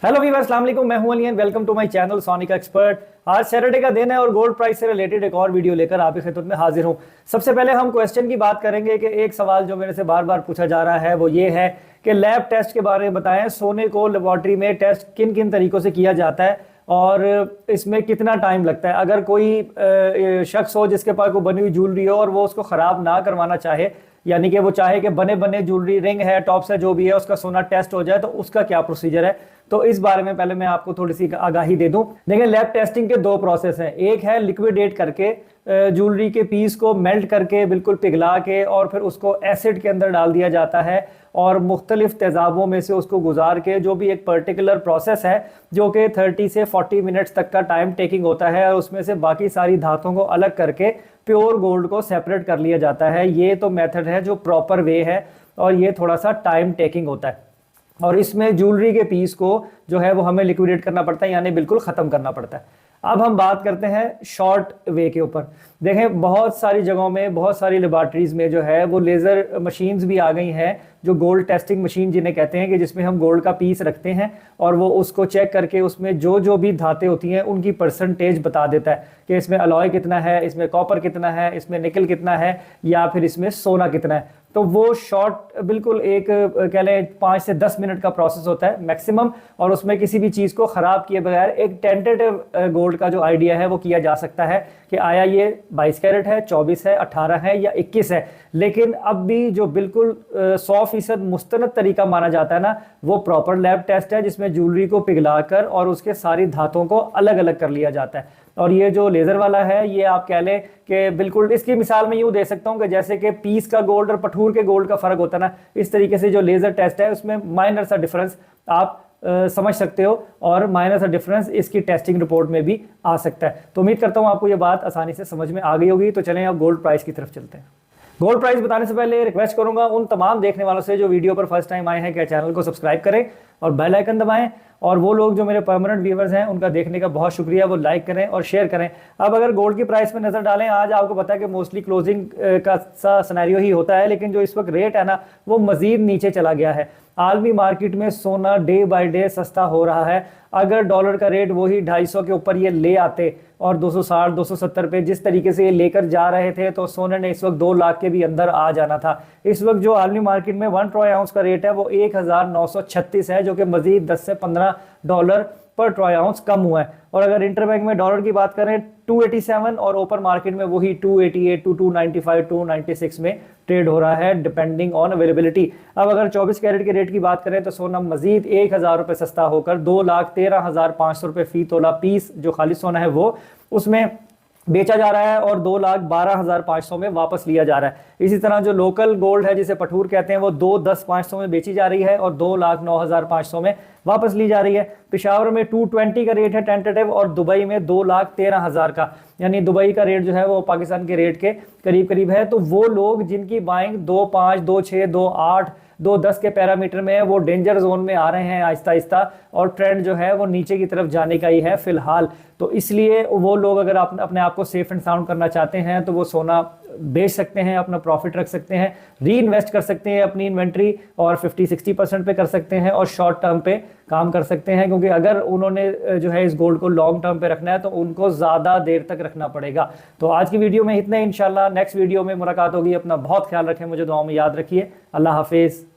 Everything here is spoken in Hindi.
हेलो वीवर, अस्सलाम वालेकुम। मैं हूं Ali and welcome to my channel sonic expert. आज सैटरडे का दिन है और गोल्ड प्राइस से रिलेटेड एक और वीडियो लेकर आपकी खिदमत में हाजिर हूं। सबसे पहले हम क्वेश्चन की बात करेंगे कि एक सवाल जो मेरे से बार बार पूछा जा रहा है वो ये है कि लैब टेस्ट के बारे में बताएं। सोने को लेबॉर्ट्री में टेस्ट किन किन तरीकों से किया जाता है और इसमें कितना टाइम लगता है। अगर कोई शख्स हो जिसके पास कोई बनी हुई ज्वेलरी हो और वो उसको ख़राब ना करवाना चाहे, यानी कि वो चाहे कि बने बने ज्वेलरी, रिंग है, टॉप्स है, जो भी है उसका सोना टेस्ट हो जाए, तो उसका क्या प्रोसीजर है। तो इस बारे में पहले मैं आपको थोड़ी सी आगाही दे दूं। देखिए, लैब टेस्टिंग के दो प्रोसेस हैं। एक है लिक्विडेट करके ज्वेलरी के पीस को मेल्ट करके बिल्कुल पिघला के और फिर उसको एसिड के अंदर डाल दिया जाता है और मुख्तलिफ तेज़ाबों में से उसको गुजार के, जो भी एक पर्टिकुलर प्रोसेस है जो कि 30 से 40 मिनट्स तक का टाइम टेकिंग होता है, और उसमें से बाकी सारी धातुओं को अलग करके प्योर गोल्ड को सेपरेट कर लिया जाता है। ये तो मेथड है जो प्रॉपर वे है और ये थोड़ा सा टाइम टेकिंग होता है। और इसमें ज्वेलरी के पीस को जो है वो हमें लिक्विडेट करना पड़ता है, यानी बिल्कुल ख़त्म करना पड़ता है। अब हम बात करते हैं शॉर्ट वे के ऊपर। देखें, बहुत सारी जगहों में, बहुत सारी लेबॉर्ट्रीज़ में जो है वो लेज़र मशीन्स भी आ गई हैं, जो गोल्ड टेस्टिंग मशीन जिन्हें कहते हैं, कि जिसमें हम गोल्ड का पीस रखते हैं और वो उसको चेक करके उसमें जो जो भी धातें होती हैं उनकी परसेंटेज बता देता है कि इसमें अलॉय कितना है, इसमें कॉपर कितना है, इसमें निकल कितना है, या फिर इसमें सोना कितना है। तो वो शॉर्ट बिल्कुल एक कह लें 5 से 10 मिनट का प्रोसेस होता है मैक्सिमम, और उसमें किसी भी चीज़ को ख़राब किए बगैर एक टेंटेटिव गोल्ड का जो आइडिया है वो किया जा सकता है कि आया ये 22 कैरेट है, 24 है, 18 है या 21 है। लेकिन अब भी जो बिल्कुल 100% मुस्तनद तरीका माना जाता है ना, वो प्रॉपर लैब टेस्ट है, जिसमें ज्वेलरी को पिघलाकर और उसके सारी धातुओं को अलग अलग कर लिया जाता है। और ये जो लेज़र वाला है, ये आप कह लें कि बिल्कुल इसकी मिसाल मैं यूँ दे सकता हूँ कि जैसे कि पीस का गोल्ड और पठूर के गोल्ड का फ़र्क होता है ना, इस तरीके से जो लेज़र टेस्ट है उसमें माइनर सा डिफरेंस आप समझ सकते हो, और माइनर सा डिफरेंस इसकी टेस्टिंग रिपोर्ट में भी आ सकता है। तो उम्मीद करता हूँ आपको ये बात आसानी से समझ में आ गई होगी। तो चलें अब गोल्ड प्राइस की तरफ चलते हैं। गोल्ड प्राइस बताने से पहले रिक्वेस्ट करूंगा उन तमाम देखने वालों से जो वीडियो पर फर्स्ट टाइम आए हैं कि चैनल को सब्सक्राइब करें और बेल आइकन दबाएं, और वो लोग जो मेरे परमानेंट व्यूवर्स हैं उनका देखने का बहुत शुक्रिया, वो लाइक करें और शेयर करें। अब अगर गोल्ड की प्राइस में नज़र डालें, आज आपको पता है कि मोस्टली क्लोजिंग का सा सिनेरियो ही होता है, लेकिन जो इस वक्त रेट है ना वो मज़ीद नीचे चला गया है। आलमी मार्केट में सोना डे बाय डे सस्ता हो रहा है। अगर डॉलर का रेट वही 250 के ऊपर ये ले आते और 260 270 पे जिस तरीके से ये लेकर जा रहे थे, तो सोने ने इस वक्त 2 लाख के भी अंदर आ जाना था। इस वक्त जो आलमी मार्केट में 1 ट्रॉय आउंस का रेट है वो 1936 है, जो कि मजीद 10 से 15 डॉलर पर ट्रॉय आउंस कम हुआ है। और अगर इंटरबैंक में डॉलर की बात करें 287 और ओपन मार्केट में वही 288 टू 295 296 में ट्रेड हो रहा है, डिपेंडिंग ऑन अवेलेबिलिटी। अब अगर 24 कैरेट के रेट की बात करें तो सोना मजीद 1000 रुपये सस्ता होकर 2,13,500 रुपये फी तोला पीस जो खाली सोना है वो उसमें बेचा जा रहा है, और 2,12,500 में वापस लिया जा रहा है। इसी तरह जो लोकल गोल्ड है जिसे पठूर कहते हैं वो 2,10,500 में बेची जा रही है और 2,09,500 में वापस ली जा रही है। पेशावर में 220 का रेट है टेंटेटिव, और दुबई में 2,13,000 का, यानी दुबई का रेट जो है वो पाकिस्तान के रेट के करीब करीब है। तो वो लोग जिनकी बाइंग 2.5, 2.6, 2.8, 2.10 के पैरामीटर में है, वो डेंजर जोन में आ रहे हैं आहिस्ता आहिस्ता, और ट्रेंड जो है वो नीचे की तरफ जाने का ही है फिलहाल। तो इसलिए वो लोग अगर अपने आप को सेफ एंड साउंड करना चाहते हैं तो वो सोना बेच सकते हैं, अपना प्रॉफिट रख सकते हैं, री इन्वेस्ट कर सकते हैं अपनी इन्वेंट्री, और 50-60% पे कर सकते हैं और शॉर्ट टर्म पे काम कर सकते हैं। क्योंकि अगर उन्होंने जो है इस गोल्ड को लॉन्ग टर्म पे रखना है तो उनको ज़्यादा देर तक रखना पड़ेगा। तो आज की वीडियो में इतना ही। इंशाल्लाह नेक्स्ट वीडियो में मुलाकात होगी। अपना बहुत ख्याल रखें, मुझे दुआओं में याद रखिए। अल्लाह हाफिज़।